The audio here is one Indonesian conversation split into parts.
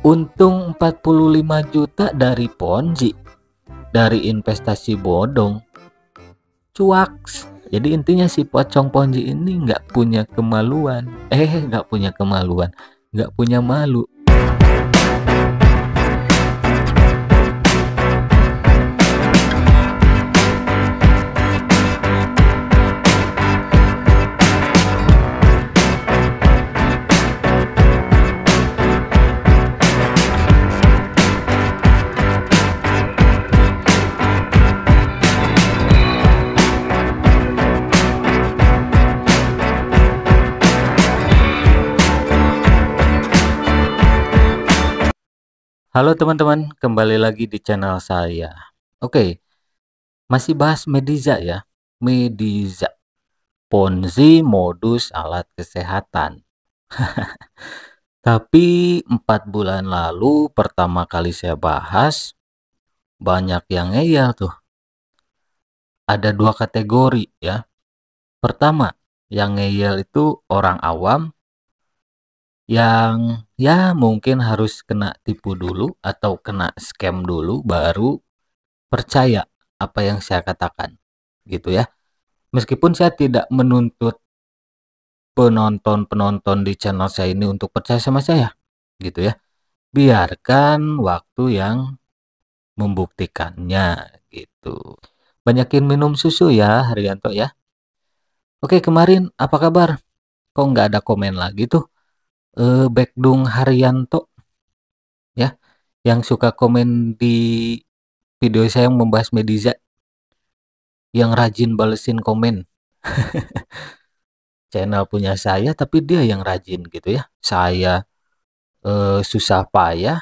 Untung 45 juta dari Ponzi, dari investasi bodong. Cuaks. Jadi intinya si pocong Ponzi ini nggak punya kemaluan. Nggak punya kemaluan, nggak punya malu. Halo teman-teman, kembali lagi di channel saya. Oke, masih bahas Mediza ya. Mediza, Ponzi modus alat kesehatan. Tapi 4 bulan lalu pertama kali saya bahas, banyak yang ngeyel tuh. Ada 2 kategori ya. Pertama, yang ngeyel itu orang awam yang ya mungkin harus kena tipu dulu atau kena scam dulu baru percaya apa yang saya katakan, gitu ya. Meskipun saya tidak menuntut penonton-penonton di channel saya ini untuk percaya sama saya, gitu ya. Biarkan waktu yang membuktikannya, gitu. Banyakin minum susu ya, Haryanto ya. Oke, kemarin apa kabar? Kok nggak ada komen lagi tuh? Bekdung Haryanto ya, yang suka komen di video saya yang membahas Mediza, yang rajin balesin komen. Channel punya saya tapi dia yang rajin gitu ya. Saya susah payah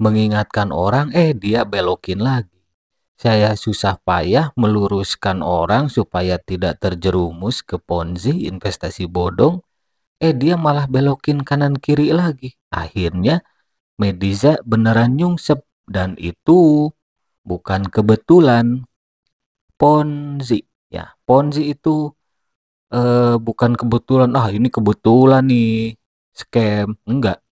mengingatkan orang, dia belokin lagi. Saya susah payah meluruskan orang supaya tidak terjerumus ke Ponzi, investasi bodong, dia malah belokin kanan kiri lagi. Akhirnya Mediza beneran nyungsep, dan itu bukan kebetulan. Ponzi ya, Ponzi itu bukan kebetulan, ini kebetulan nih scam, enggak.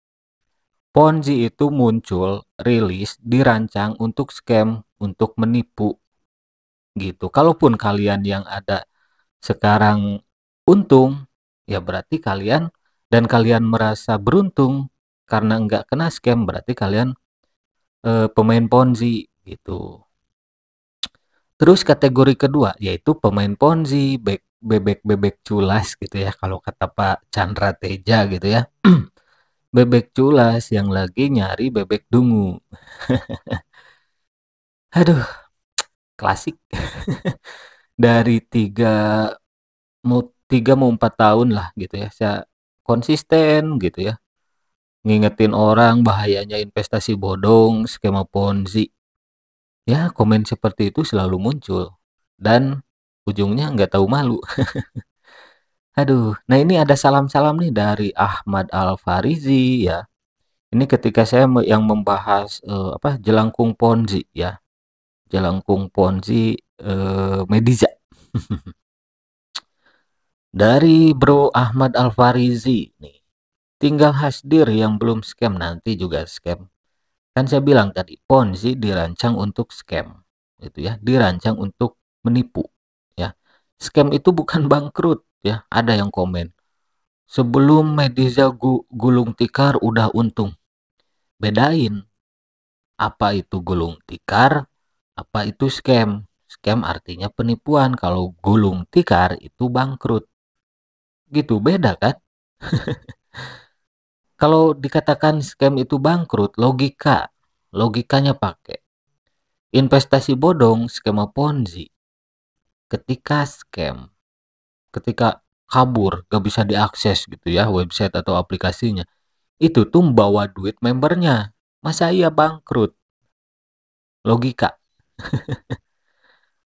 Ponzi itu muncul, rilis, dirancang untuk scam, untuk menipu gitu. Kalaupun kalian yang ada sekarang untung, ya berarti kalian, dan kalian merasa beruntung karena enggak kena scam, berarti kalian pemain Ponzi gitu. Terus kategori kedua yaitu pemain Ponzi, bebek-bebek culas gitu ya, kalau kata Pak Chandra Teja gitu ya. Bebek culas yang lagi nyari bebek dungu. Aduh, klasik. Dari 3 mau 4 tahun lah gitu ya, saya konsisten gitu ya, ngingetin orang bahayanya investasi bodong, skema Ponzi. Ya, komen seperti itu selalu muncul dan ujungnya nggak tahu malu. Aduh, nah ini ada salam-salam nih dari Ahmad Al-Farizi ya. Ini ketika saya yang membahas jelangkung Ponzi ya. Jelangkung Ponzi Mediza. Dari Bro Ahmad Al-Farizi nih. Tinggal hasdir yang belum scam, nanti juga scam. Kan saya bilang tadi, Ponzi dirancang untuk scam. Gitu ya, dirancang untuk menipu ya. Scam itu bukan bangkrut ya. Ada yang komen, sebelum Mediza gulung tikar udah untung. Bedain apa itu gulung tikar, apa itu scam. Scam artinya penipuan, kalau gulung tikar itu bangkrut. Gitu, beda kan? Kalau dikatakan scam itu bangkrut, logikanya pakai investasi bodong, skema Ponzi. Ketika scam, ketika kabur, gak bisa diakses gitu ya website atau aplikasinya, itu tuh bawa duit membernya. Masa iya bangkrut? Logika.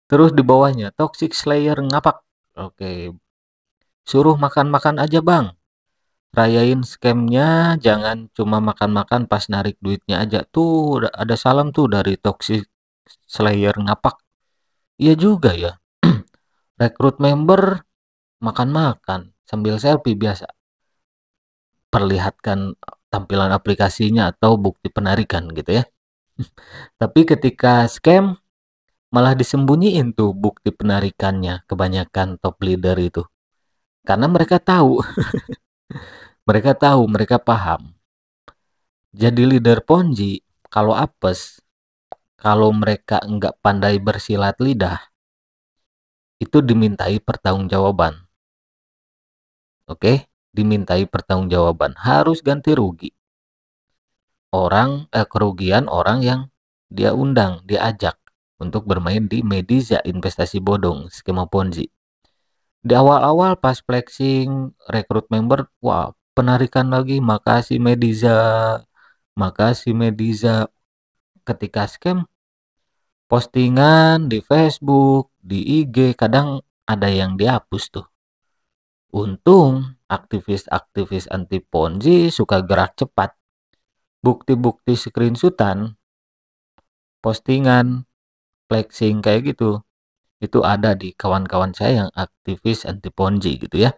Terus di bawahnya, Toxic Slayer ngapak. Oke, suruh makan-makan aja bang. Rayain scamnya, jangan cuma makan-makan pas narik duitnya aja. Tuh ada salam tuh dari Toxic Slayer ngapak. Iya juga ya. Rekrut member, makan-makan sambil selfie biasa. Perlihatkan tampilan aplikasinya atau bukti penarikan gitu ya. Tapi ketika scam malah disembunyiin tuh bukti penarikannya kebanyakan top leader itu. Karena mereka tahu, mereka paham. Jadi leader Ponzi kalau apes, kalau mereka nggak pandai bersilat lidah, itu dimintai pertanggungjawaban. Oke, dimintai pertanggungjawaban, harus ganti rugi. Kerugian orang yang dia undang, dia ajak untuk bermain di Mediza investasi bodong, skema Ponzi. Di awal-awal pas flexing, rekrut member, wah, penarikan lagi, makasih Mediza, makasih Mediza. Ketika scam, postingan di Facebook, di IG, kadang ada yang dihapus tuh. Untung aktivis-aktivis anti Ponzi suka gerak cepat. Bukti-bukti screenshotan, postingan, flexing kayak gitu, itu ada di kawan-kawan saya yang aktivis anti Ponzi gitu ya.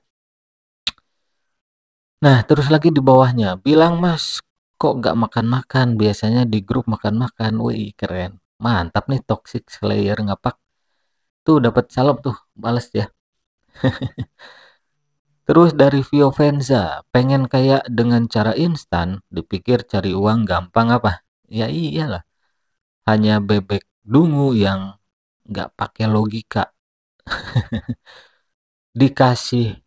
Nah, terus lagi di bawahnya, bilang Mas, kok gak makan-makan? Biasanya di grup makan-makan. Wih, keren. Mantap nih Toxic Slayer ngapak. Tuh dapat salep tuh, bales ya. Terus dari Vio Venza, pengen kayak dengan cara instan, dipikir cari uang gampang apa? Ya iyalah, hanya bebek dungu yang nggak pakai logika. Dikasih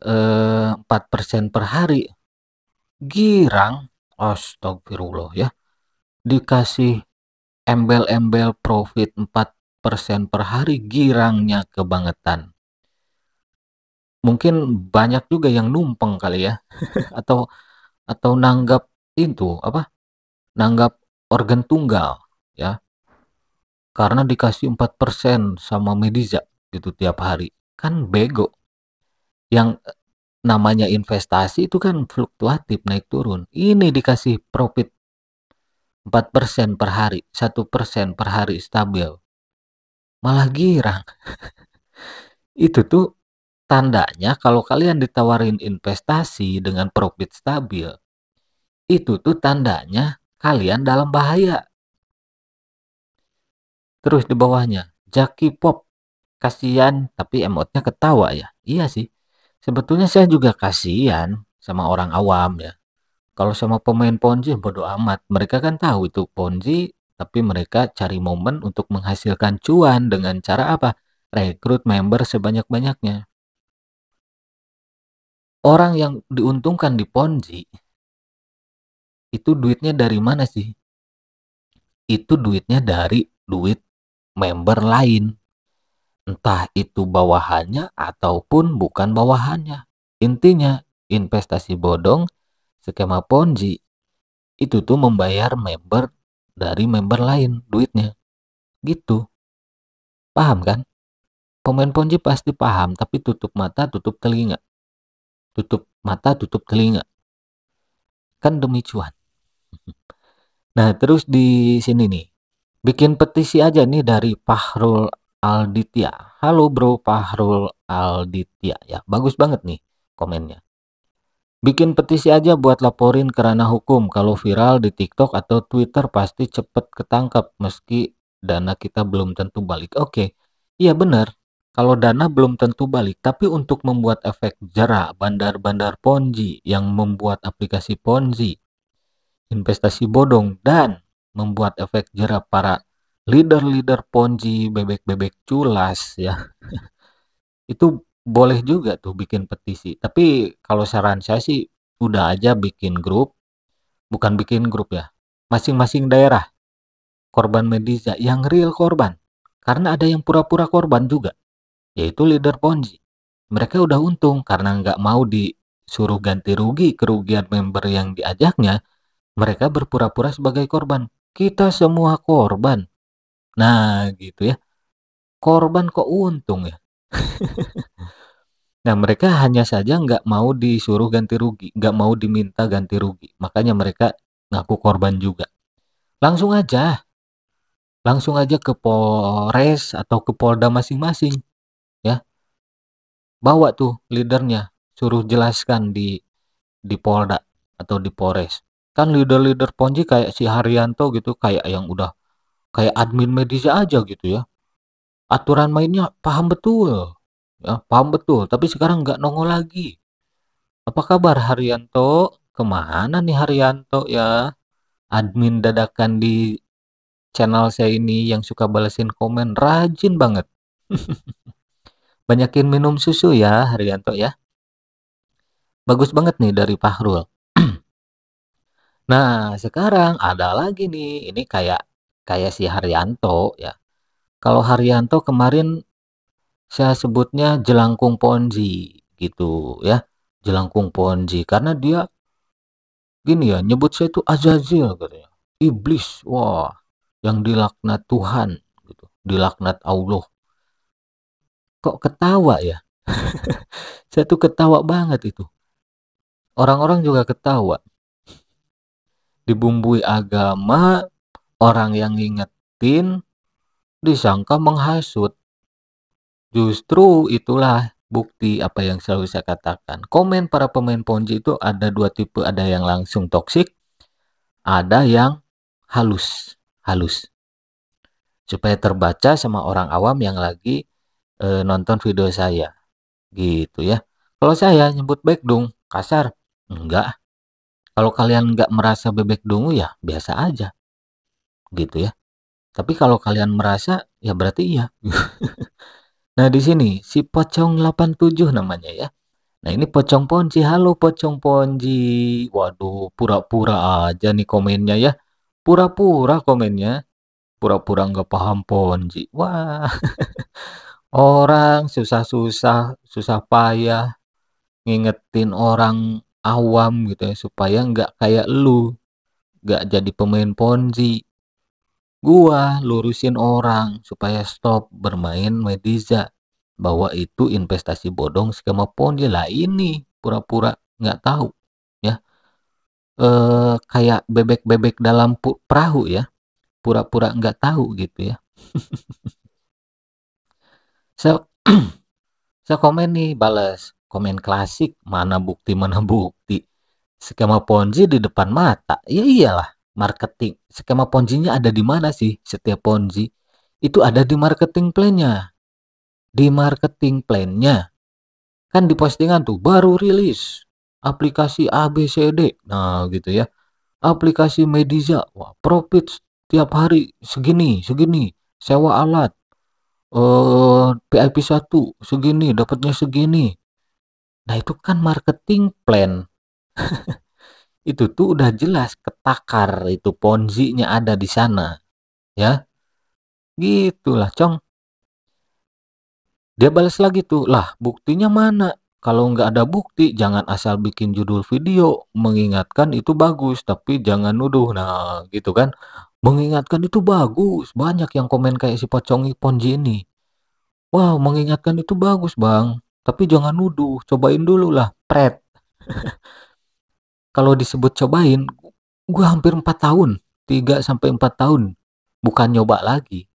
4% per hari, girang, astagfirullah ya. Dikasih embel-embel profit 4% per hari, girangnya kebangetan. Mungkin banyak juga yang numpeng kali ya, atau nanggap itu apa? Nanggap organ tunggal ya. Karena dikasih 4% sama Mediza gitu tiap hari. Kan bego. Yang namanya investasi itu kan fluktuatif, naik turun. Ini dikasih profit 4% per hari, 1% per hari stabil. Malah girang. Itu tuh tandanya kalau kalian ditawarin investasi dengan profit stabil, itu tuh tandanya kalian dalam bahaya. Terus di bawahnya, Jaki Pop, kasihan tapi emotnya ketawa ya. Iya sih. Sebetulnya saya juga kasihan sama orang awam ya. Kalau sama pemain Ponzi bodo amat. Mereka kan tahu itu Ponzi, tapi mereka cari momen untuk menghasilkan cuan dengan cara apa? Rekrut member sebanyak-banyaknya. Orang yang diuntungkan di Ponzi, itu duitnya dari mana sih? Itu duitnya dari duit member lain. Entah itu bawahannya ataupun bukan bawahannya. Intinya, investasi bodong, skema Ponzi, itu tuh membayar member dari member lain duitnya. Gitu. Paham kan? Pemain Ponzi pasti paham, tapi tutup mata, tutup telinga. Tutup mata, tutup telinga. Kan demi cuan. Nah, terus di sini nih. Bikin petisi aja nih dari Fahrul Alditya. Halo bro Fahrul Alditya. Ya, bagus banget nih komennya. Bikin petisi aja buat laporin ke ranah hukum. Kalau viral di TikTok atau Twitter pasti cepet ketangkap meski dana kita belum tentu balik. Oke, iya benar. Kalau dana belum tentu balik, tapi untuk membuat efek jera bandar-bandar Ponzi yang membuat aplikasi Ponzi, investasi bodong, dan membuat efek jera para leader-leader Ponzi, bebek-bebek culas ya, itu boleh juga tuh bikin petisi. Tapi kalau saran saya sih udah aja bikin grup, bukan bikin grup ya. Masing-masing daerah korban Mediza yang real korban. Karena ada yang pura-pura korban juga, yaitu leader Ponzi. Mereka udah untung karena nggak mau disuruh ganti rugi kerugian member yang diajaknya, mereka berpura-pura sebagai korban. Kita semua korban. Nah, gitu ya. Korban kok untung ya. Nah, mereka hanya saja nggak mau disuruh ganti rugi, nggak mau diminta ganti rugi. Makanya mereka ngaku korban juga. Langsung aja, langsung aja ke Polres atau ke Polda masing-masing, ya. Bawa tuh leadernya, suruh jelaskan di Polda atau di Polres. Kan leader-leader Ponzi kayak si Haryanto gitu, kayak yang udah kayak admin medis aja gitu ya. Aturan mainnya paham betul. Ya, paham betul, tapi sekarang nggak nongol lagi. Apa kabar Haryanto? Kemana nih Haryanto ya? Admin dadakan di channel saya ini yang suka balesin komen, rajin banget. Banyakin minum susu ya Haryanto ya. Bagus banget nih dari Fahrul. Nah, sekarang ada lagi nih. Ini kayak kayak si Haryanto ya. Kalau Haryanto kemarin saya sebutnya jelangkung Ponzi gitu ya. Jelangkung Ponzi karena dia gini ya, nyebut saya itu Azazil katanya. Iblis, wah, yang dilaknat Tuhan gitu. Dilaknat Allah. Kok ketawa ya? Saya tuh ketawa banget itu. Orang-orang juga ketawa. Dibumbui agama, orang yang ngingetin disangka menghasut. Justru itulah bukti apa yang selalu saya katakan. Komen para pemain Ponzi itu ada dua tipe, ada yang langsung toksik, ada yang halus, halus. Supaya terbaca sama orang awam yang lagi nonton video saya, gitu ya. Kalau saya nyebut baik dong, kasar, enggak. Kalau kalian nggak merasa bebek dungu ya biasa aja, gitu ya. Tapi kalau kalian merasa ya berarti iya. Nah di sini si Pocong 87 namanya ya. Nah ini Pocong Ponzi, halo Pocong Ponzi. Waduh, pura-pura aja nih komennya ya. Pura-pura komennya, pura-pura nggak paham Ponzi. Wah, orang susah-susah, susah payah ngingetin orang awam gitu ya supaya nggak kayak lu, nggak jadi pemain Ponzi. Gua lurusin orang supaya stop bermain Mediza bahwa itu investasi bodong skema Ponzi lah ini pura-pura nggak tahu ya kayak bebek-bebek dalam perahu ya pura-pura nggak tahu gitu ya saya saya komen nih balas komen klasik mana bukti skema Ponzi di depan mata ya iyalah marketing skema Ponzinya ada di mana sih setiap Ponzi itu ada di marketing plan-nya. Di marketing plan-nya kan di postingan tuh baru rilis aplikasi ABCD. Nah, gitu ya. Aplikasi Mediza, wah, profit tiap hari segini, segini. Sewa alat PIP 1 segini, dapatnya segini. Nah, itu kan marketing plan. Itu tuh udah jelas ketakar itu Ponzi-nya ada di sana, ya. Gitulah, Cong. Dia balas lagi tuh, lah buktinya mana? Kalau nggak ada bukti, jangan asal bikin judul video. Mengingatkan itu bagus, tapi jangan nuduh. Nah, gitu kan. Mengingatkan itu bagus. Banyak yang komen kayak si Pocong Ponji ini. Wow, mengingatkan itu bagus bang. Tapi jangan nuduh. Cobain dulu lah. Pret. Kalau disebut cobain, gue hampir 4 tahun. 3 sampai 4 tahun. Bukan nyoba lagi.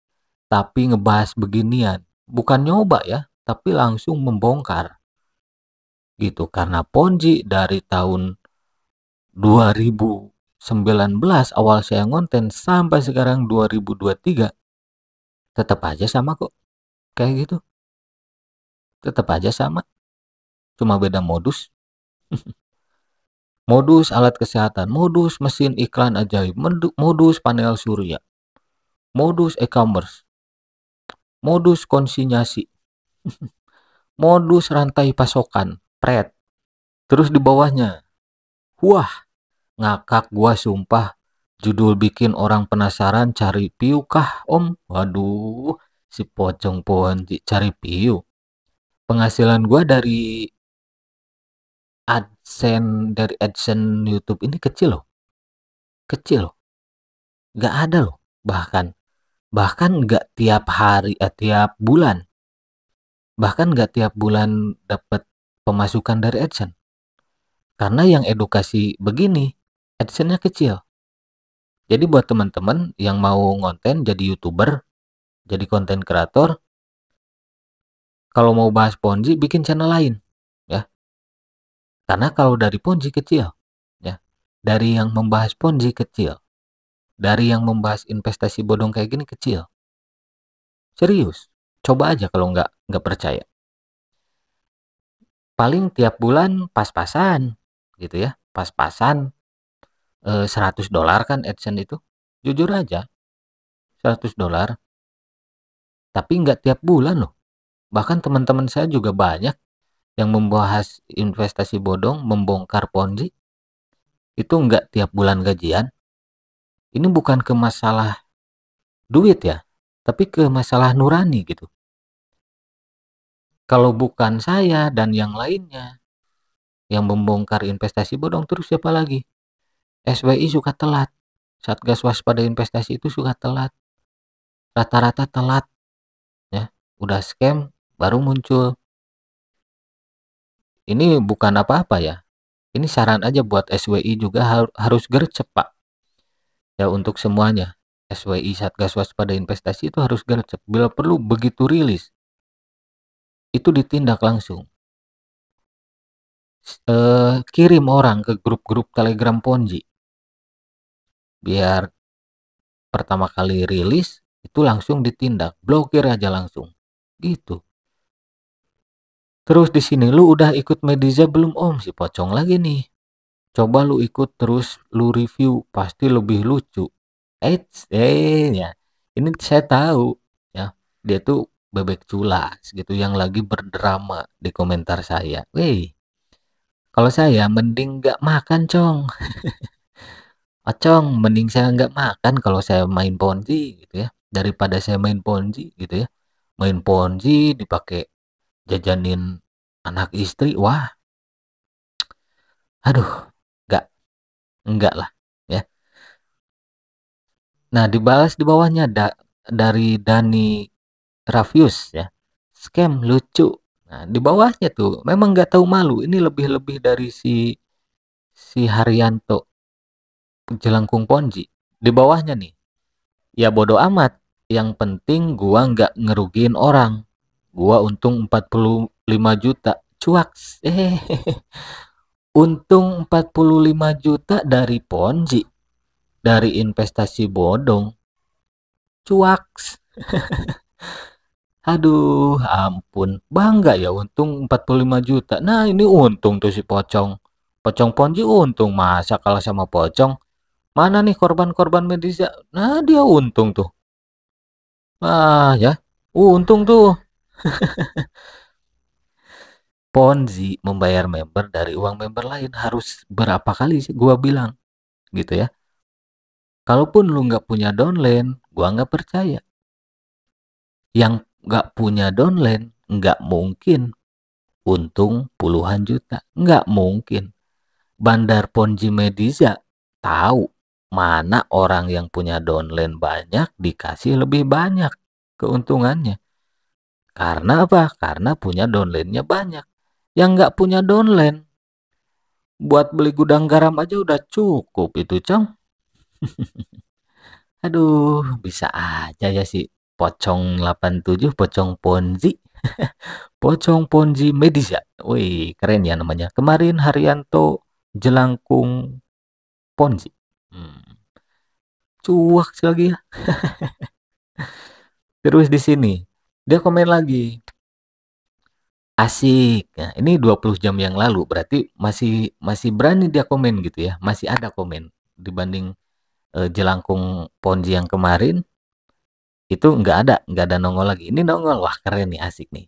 Tapi ngebahas beginian. Bukan nyoba ya. Tapi langsung membongkar. Gitu karena Ponzi dari tahun 2019 awal saya ngonten sampai sekarang 2023 tetap aja sama kok kayak gitu tetap aja sama cuma beda modus modus alat kesehatan modus mesin iklan ajaib modus panel surya modus e-commerce modus konsinyasi modus rantai pasokan pret terus di bawahnya wah ngakak gua sumpah. Judul bikin orang penasaran cari view kah om? Waduh, si pocong Ponzi cari view. Penghasilan gua dari AdSense YouTube ini kecil loh. Kecil loh. Gak ada loh. Bahkan gak tiap hari, tiap bulan. Bahkan gak tiap bulan dapat pemasukan dari AdSense. Karena yang edukasi begini, AdSense-nya kecil. Jadi buat teman-teman yang mau ngonten jadi YouTuber, jadi konten kreator, kalau mau bahas Ponzi bikin channel lain, ya. Karena kalau dari Ponzi kecil, ya. Dari yang membahas Ponzi kecil. Dari yang membahas investasi bodong kayak gini kecil. Serius. Coba aja kalau nggak percaya. Paling tiap bulan pas-pasan gitu ya. Pas-pasan $100 kan AdSense itu. Jujur aja, $100. Tapi nggak tiap bulan loh. Bahkan teman-teman saya juga banyak yang membahas investasi bodong, membongkar Ponzi. Itu nggak tiap bulan gajian. Ini bukan ke masalah duit ya, tapi ke masalah nurani gitu. Kalau bukan saya dan yang lainnya yang membongkar investasi bodong, terus siapa lagi? SWI suka telat. Satgas Waspada Investasi itu suka telat. Rata-rata telat ya. Udah scam baru muncul. Ini bukan apa-apa ya. Ini saran aja buat SWI juga harus gercep, Pak. Ya untuk semuanya. SWI Satgas Waspada Investasi itu harus gercep. Bila perlu begitu rilis itu ditindak langsung. Kirim orang ke grup-grup Telegram Ponzi. Biar pertama kali rilis itu langsung ditindak, blokir aja langsung. Gitu. Terus di sini lu udah ikut Mediza belum Om? Si pocong lagi nih. Coba lu ikut terus lu review, pasti lebih lucu. Ya. Ini saya tahu ya. Dia tuh bebek culas gitu yang lagi berdrama di komentar saya. Weh, kalau saya mending nggak makan, Cong. Acong, mending saya nggak makan kalau saya main Ponzi gitu ya. Daripada saya main Ponzi gitu ya. Main Ponzi dipakai jajanin anak istri. Wah, aduh, enggak lah ya. Nah, dibalas di bawahnya dari Dani Rafius ya. Scam lucu. Nah, di bawahnya tuh memang nggak tahu malu. Ini lebih-lebih dari si Haryanto jelangkung Ponzi. Di bawahnya nih. Ya bodo amat. Yang penting gua nggak ngerugiin orang. Gua untung 45 juta. Cuaks. Untung 45 juta dari Ponzi. Dari investasi bodong. Cuaks. Aduh, ampun. Bangga ya untung 45 juta. Nah, ini untung tuh si pocong. Pocong Ponzi untung. Masa kalah sama pocong? Mana nih korban-korban medisnya? Nah, dia untung tuh. Ah, ya. Untung tuh. Ponzi membayar member dari uang member lain harus berapa kali sih gua bilang gitu ya. Kalaupun lu nggak punya downline, gua nggak percaya. Yang nggak punya downline nggak mungkin untung puluhan juta, nggak mungkin. Bandar Ponzi Mediza tahu mana orang yang punya downline banyak dikasih lebih banyak keuntungannya. Karena apa? Karena punya downline-nya banyak. Yang nggak punya downline buat beli gudang garam aja udah cukup itu, Cong. Aduh, bisa aja ya si pocong 87, pocong Ponzi. Pocong Ponzi Mediza. Wih, keren ya namanya. Kemarin Haryanto jelangkung Ponzi. Cuak lagi ya. Terus di sini dia komen lagi. Asik. Nah, ini 20 jam yang lalu berarti masih berani dia komen gitu ya. Masih ada komen dibanding jelangkung Ponzi yang kemarin itu nggak ada nongol lagi. Ini nongol. Wah, keren nih, asik nih.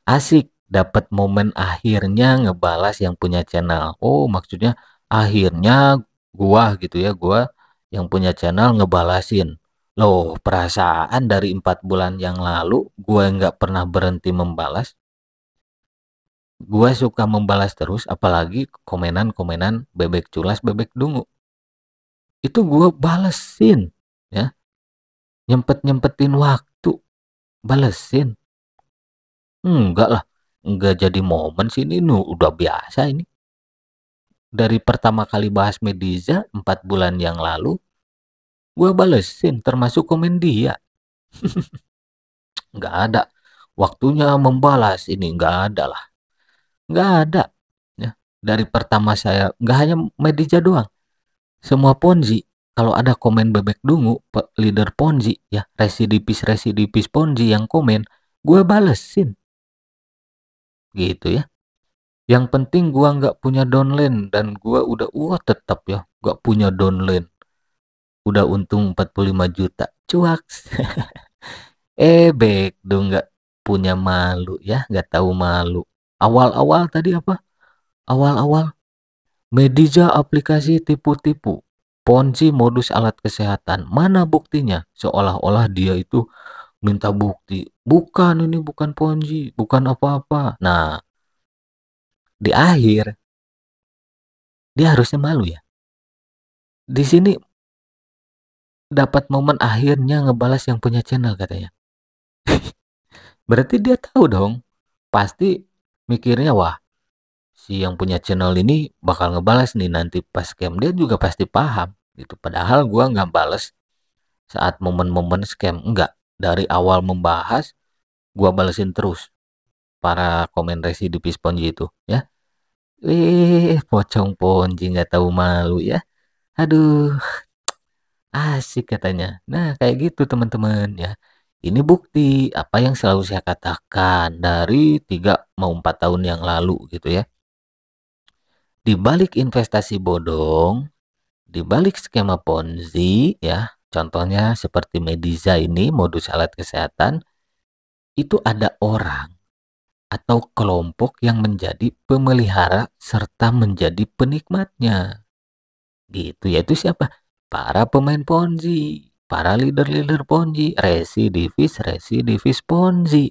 Asik dapat momen akhirnya ngebalas yang punya channel. Oh, maksudnya akhirnya gua gitu ya, gua yang punya channel ngebalasin. Loh, perasaan dari 4 bulan yang lalu gua nggak pernah berhenti membalas. Gua suka membalas terus, apalagi komenan-komenan bebek culas, bebek dungu. Itu gua balesin, ya. Nyempet-nyempetin waktu, balesin. Enggak lah, enggak jadi momen sih ini udah biasa ini. Dari pertama kali bahas Mediza 4 bulan yang lalu, gua balesin termasuk komen dia. Enggak ada waktunya membalas ini, enggak ada lah. Enggak ada. Ya. Dari pertama saya, enggak hanya Mediza doang. Semua Ponzi, kalau ada komen bebek dungu, leader Ponzi ya, residivis Ponzi yang komen, gue balesin. Gitu ya. Yang penting gua nggak punya downline dan gua udah tetap ya nggak punya downline. Udah untung 45 juta. Cuaks. Bek dong nggak punya malu ya, nggak tahu malu. Awal-awal tadi apa? Awal-awal Mediza aplikasi tipu-tipu. Ponzi modus alat kesehatan. Mana buktinya? Seolah-olah dia itu minta bukti. Bukan, ini bukan Ponzi, bukan apa-apa. Nah, di akhir dia harusnya malu ya. Di sini dapat momen akhirnya ngebalas yang punya channel katanya. Berarti dia tahu dong. Pasti mikirnya, wah, si yang punya channel ini bakal ngebalas nih nanti pas scam. Dia juga pasti paham gitu. Padahal gua nggak balas saat momen-momen scam. Enggak. Dari awal membahas, gua balesin terus para komen residivis Ponzi itu ya. Pocong Ponzi nggak tahu malu ya. Aduh, asik katanya. Nah, kayak gitu teman-teman ya. Ini bukti apa yang selalu saya katakan dari 3 mau 4 tahun yang lalu gitu ya. Di balik investasi bodong, di balik skema Ponzi ya, contohnya seperti Mediza ini modus alat kesehatan, itu ada orang atau kelompok yang menjadi pemelihara serta menjadi penikmatnya. Gitu, yaitu siapa? Para pemain Ponzi, para leader-leader Ponzi, residivis Ponzi.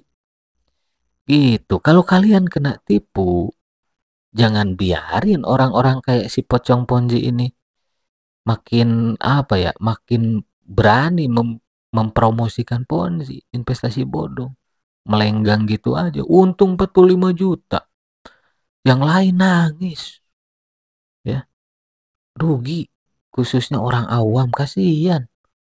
Gitu. Kalau kalian kena tipu, jangan biarin orang-orang kayak si pocong Ponzi ini makin apa ya, makin berani mempromosikan Ponzi, investasi bodong. Melenggang gitu aja. Untung 45 juta. Yang lain nangis. Ya, rugi. Khususnya orang awam, kasihan.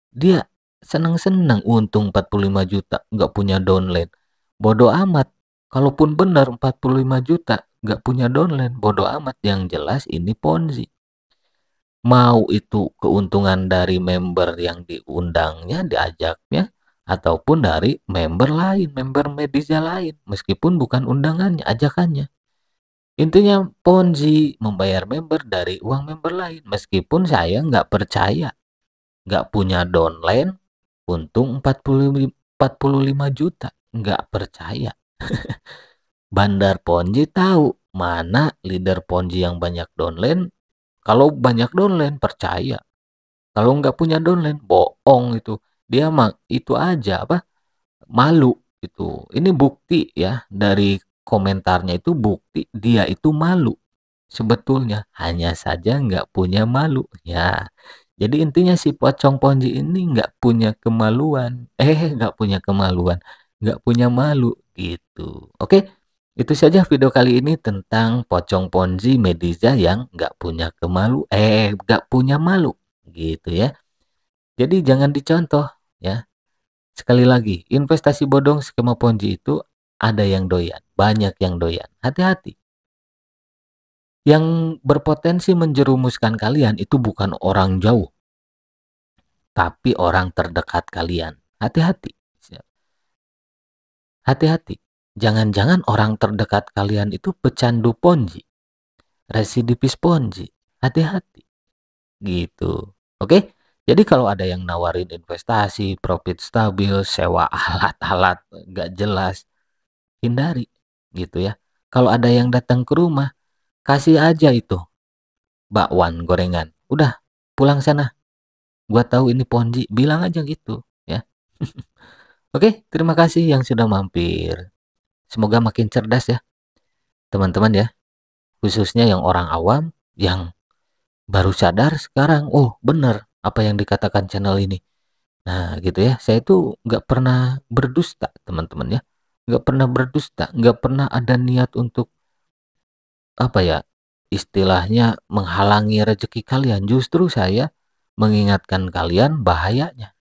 Dia senang-senang untung 45 juta, nggak punya downline. Bodoh amat. Kalaupun benar 45 juta, nggak punya downline, bodoh amat. Yang jelas ini Ponzi. Mau itu keuntungan dari member yang diundangnya, diajaknya, ataupun dari member lain, member Mediza lain, meskipun bukan undangannya, ajakannya. Intinya Ponzi membayar member dari uang member lain, meskipun saya nggak percaya, nggak punya downline, untung 45 juta, nggak percaya. Bandar Ponzi tahu mana leader Ponzi yang banyak downline. Kalau banyak downline percaya, kalau nggak punya downline bohong itu. Dia mah itu aja apa malu itu. Ini bukti ya dari komentarnya itu bukti dia itu malu. Sebetulnya hanya saja nggak punya malu ya. Jadi intinya si pocong Ponzi ini nggak punya kemaluan. Nggak punya kemaluan, nggak punya malu gitu. Oke, itu saja video kali ini tentang pocong Ponzi Mediza yang nggak punya nggak punya malu gitu ya. Jadi jangan dicontoh ya. Sekali lagi, investasi bodong skema Ponzi itu ada yang doyan, banyak yang doyan. Hati-hati. Yang berpotensi menjerumuskan kalian itu bukan orang jauh, tapi orang terdekat kalian. Hati-hati. Hati-hati. Jangan-jangan orang terdekat kalian itu pecandu Ponzi, residivis Ponzi. Hati-hati. Gitu. Oke? Jadi kalau ada yang nawarin investasi, profit stabil, sewa alat-alat nggak jelas, hindari. Gitu ya. Kalau ada yang datang ke rumah, kasih aja itu bakwan gorengan. Udah, pulang sana. Gua tahu ini Ponzi, bilang aja gitu ya. Oke, terima kasih yang sudah mampir. Semoga makin cerdas ya, teman-teman ya. Khususnya yang orang awam yang baru sadar sekarang, oh bener apa yang dikatakan channel ini. Nah gitu ya, saya tuh nggak pernah berdusta teman-teman ya. Nggak pernah berdusta, nggak pernah ada niat untuk apa ya, istilahnya menghalangi rezeki kalian. Justru saya mengingatkan kalian bahayanya.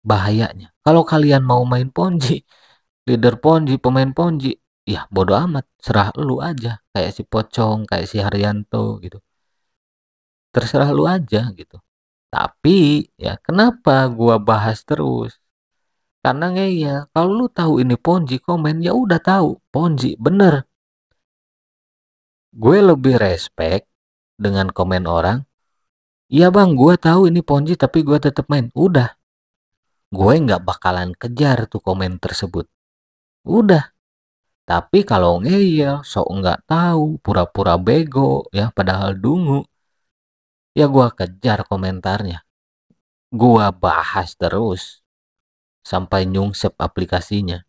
Bahayanya. Kalau kalian mau main Ponzi, leader Ponzi, pemain Ponzi, ya bodo amat, serah lu aja. Kayak si Pocong, kayak si Haryanto gitu. terserah lu aja gitu. Tapi ya kenapa gua bahas terus? Karena ngeyel, kalau lu tahu ini Ponzi komen ya udah tahu Ponzi bener. Gue lebih respect dengan komen orang, iya bang gue tahu ini Ponzi tapi gue tetap main. Udah, gue nggak bakalan kejar tuh komen tersebut. Udah. Tapi kalau ngeyel, sok nggak tahu, pura-pura bego, ya padahal dungu, ya gue kejar komentarnya. Gue bahas terus sampai nyungsep aplikasinya.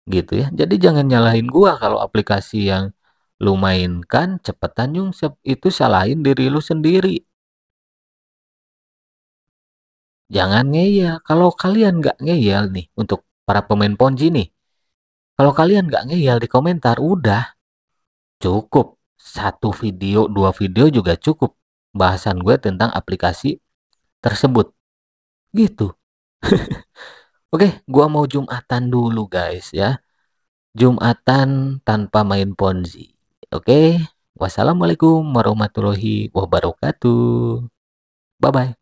Gitu ya. Jadi jangan nyalahin gua kalau aplikasi yang lu mainkan cepetan nyungsep. Itu salahin diri lu sendiri. Jangan ngeyel. Kalau kalian nggak ngeyel nih, untuk para pemain Ponzi nih, kalau kalian nggak ngeyel di komentar, udah cukup. Satu video, dua video juga cukup. Bahasan gue tentang aplikasi tersebut. Gitu. Oke, gua mau Jumatan dulu guys ya. Jumatan tanpa main Ponzi. Oke. Wassalamualaikum warahmatullahi wabarakatuh. Bye bye.